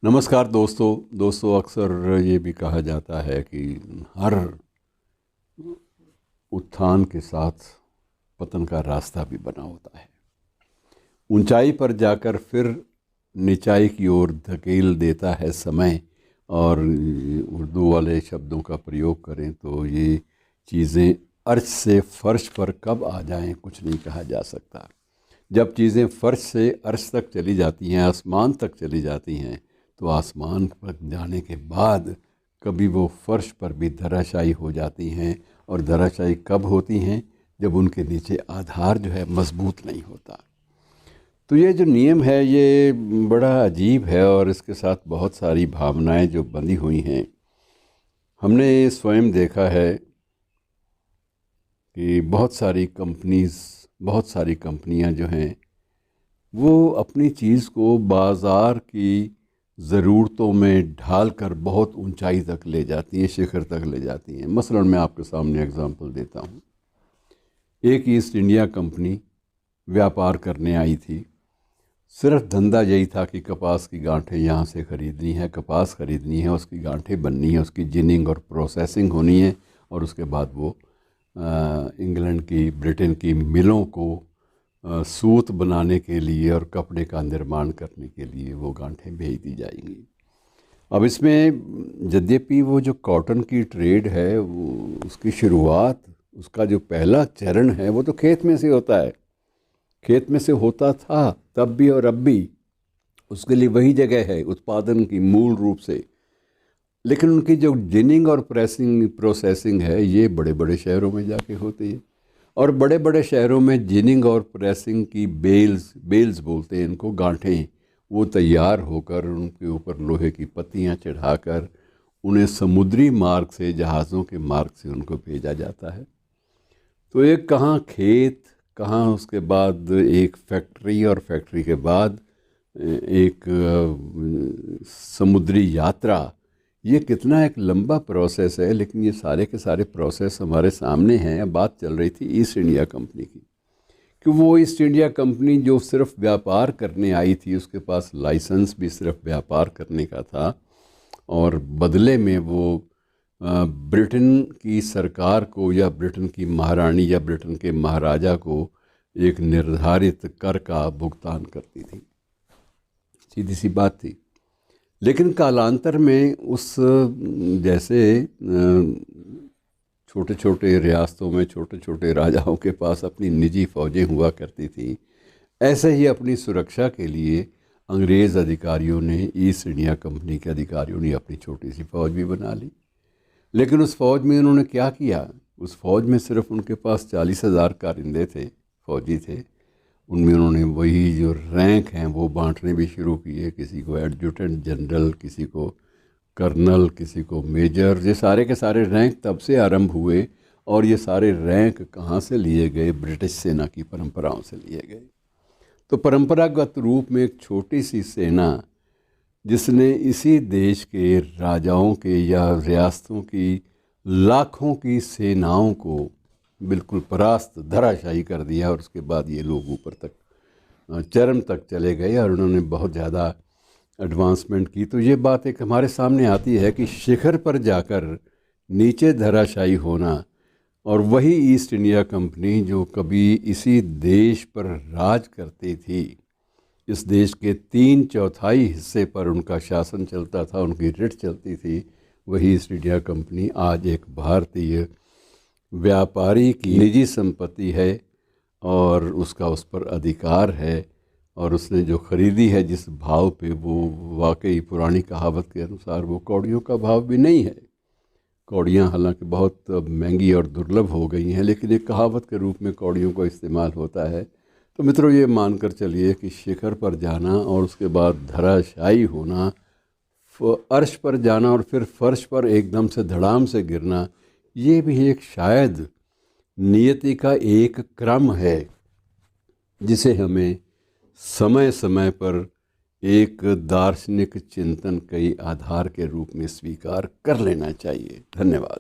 नमस्कार दोस्तों अक्सर ये भी कहा जाता है कि हर उत्थान के साथ पतन का रास्ता भी बना होता है। ऊंचाई पर जाकर फिर निचाई की ओर धकेल देता है समय। और उर्दू वाले शब्दों का प्रयोग करें तो ये चीज़ें अर्श से फर्श पर कब आ जाएं कुछ नहीं कहा जा सकता। जब चीज़ें फर्श से अर्श तक चली जाती हैं, आसमान तक चली जाती हैं, तो आसमान पर जाने के बाद कभी वो फर्श पर भी धराशायी हो जाती हैं। और धराशायी कब होती हैं? जब उनके नीचे आधार जो है मजबूत नहीं होता। तो ये जो नियम है ये बड़ा अजीब है और इसके साथ बहुत सारी भावनाएं जो बंधी हुई हैं। हमने स्वयं देखा है कि बहुत सारी कंपनियां जो हैं वो अपनी चीज़ को बाज़ार की ज़रूरतों में ढाल कर बहुत ऊंचाई तक ले जाती हैं, शिखर तक ले जाती हैं। मसलन मैं आपके सामने एग्ज़ाम्पल देता हूँ। एक ईस्ट इंडिया कंपनी व्यापार करने आई थी। सिर्फ धंधा यही था कि कपास की गांठें यहाँ से ख़रीदनी है, कपास ख़रीदनी है, उसकी गांठें बननी है, उसकी जिनिंग और प्रोसेसिंग होनी है, और उसके बाद वो इंग्लैंड की, ब्रिटेन की मिलों को सूत बनाने के लिए और कपड़े का निर्माण करने के लिए वो गांठें भेज दी जाएंगी। अब इसमें यद्यपि वो जो कॉटन की ट्रेड है उसकी शुरुआत, उसका जो पहला चरण है वो तो खेत में से होता है, खेत में से होता था तब भी और अब भी। उसके लिए वही जगह है उत्पादन की मूल रूप से। लेकिन उनकी जो जिनिंग और प्रोसेसिंग है ये बड़े बड़े शहरों में जाके होती है। और बड़े बड़े शहरों में जिनिंग और प्रेसिंग की बेल्स बोलते हैं इनको, गांठें, वो तैयार होकर उनके ऊपर लोहे की पत्तियां चढ़ाकर उन्हें समुद्री मार्ग से, जहाज़ों के मार्ग से उनको भेजा जाता है। तो एक कहाँ खेत, कहाँ उसके बाद एक फैक्ट्री, और फैक्ट्री के बाद एक समुद्री यात्रा। ये कितना एक लंबा प्रोसेस है, लेकिन ये सारे के सारे प्रोसेस हमारे सामने हैं। बात चल रही थी ईस्ट इंडिया कंपनी की, कि वो ईस्ट इंडिया कंपनी जो सिर्फ व्यापार करने आई थी, उसके पास लाइसेंस भी सिर्फ व्यापार करने का था, और बदले में वो ब्रिटेन की सरकार को या ब्रिटेन की महारानी या ब्रिटेन के महाराजा को एक निर्धारित कर का भुगतान करती थी। सीधी सी बात थी। लेकिन कालांतर में उस जैसे छोटे छोटे रियासतों में छोटे छोटे राजाओं के पास अपनी निजी फ़ौजें हुआ करती थी, ऐसे ही अपनी सुरक्षा के लिए अंग्रेज़ अधिकारियों ने, ईस्ट इंडिया कंपनी के अधिकारियों ने अपनी छोटी सी फ़ौज भी बना ली। लेकिन उस फ़ौज में उन्होंने क्या किया? उस फ़ौज में सिर्फ उनके पास 40,000 कारिंदे थे, फ़ौजी थे। उनमें उन्होंने वही जो रैंक हैं वो बांटने भी शुरू किए। किसी को एडजुटेंट जनरल, किसी को कर्नल, किसी को मेजर। ये सारे के सारे रैंक तब से आरंभ हुए। और ये सारे रैंक कहाँ से लिए गए? ब्रिटिश सेना की परंपराओं से लिए गए। तो परंपरागत रूप में एक छोटी सी सेना जिसने इसी देश के राजाओं के या रियासतों की लाखों की सेनाओं को बिल्कुल परास्त, धराशायी कर दिया। और उसके बाद ये लोग ऊपर तक, चरम तक चले गए और उन्होंने बहुत ज़्यादा एडवांसमेंट की। तो ये बात एक हमारे सामने आती है कि शिखर पर जाकर नीचे धराशायी होना, और वही ईस्ट इंडिया कंपनी जो कभी इसी देश पर राज करती थी, इस देश के 3/4 हिस्से पर उनका शासन चलता था, उनकी रिट चलती थी, वही ईस्ट इंडिया कंपनी आज एक भारतीय व्यापारी की निजी संपत्ति है और उसका उस पर अधिकार है। और उसने जो ख़रीदी है जिस भाव पे, वो वाकई पुरानी कहावत के अनुसार वो कौड़ियों का भाव भी नहीं है। कौड़ियाँ हालांकि बहुत महंगी और दुर्लभ हो गई हैं, लेकिन एक कहावत के रूप में कौड़ियों का इस्तेमाल होता है। तो मित्रों, ये मानकर चलिए कि शिखर पर जाना और उसके बाद धराशायी होना, अर्श पर जाना और फिर फर्श पर एकदम से धड़ाम से गिरना, ये भी एक शायद नियति का एक क्रम है जिसे हमें समय समय पर एक दार्शनिक चिंतन के आधार के रूप में स्वीकार कर लेना चाहिए। धन्यवाद।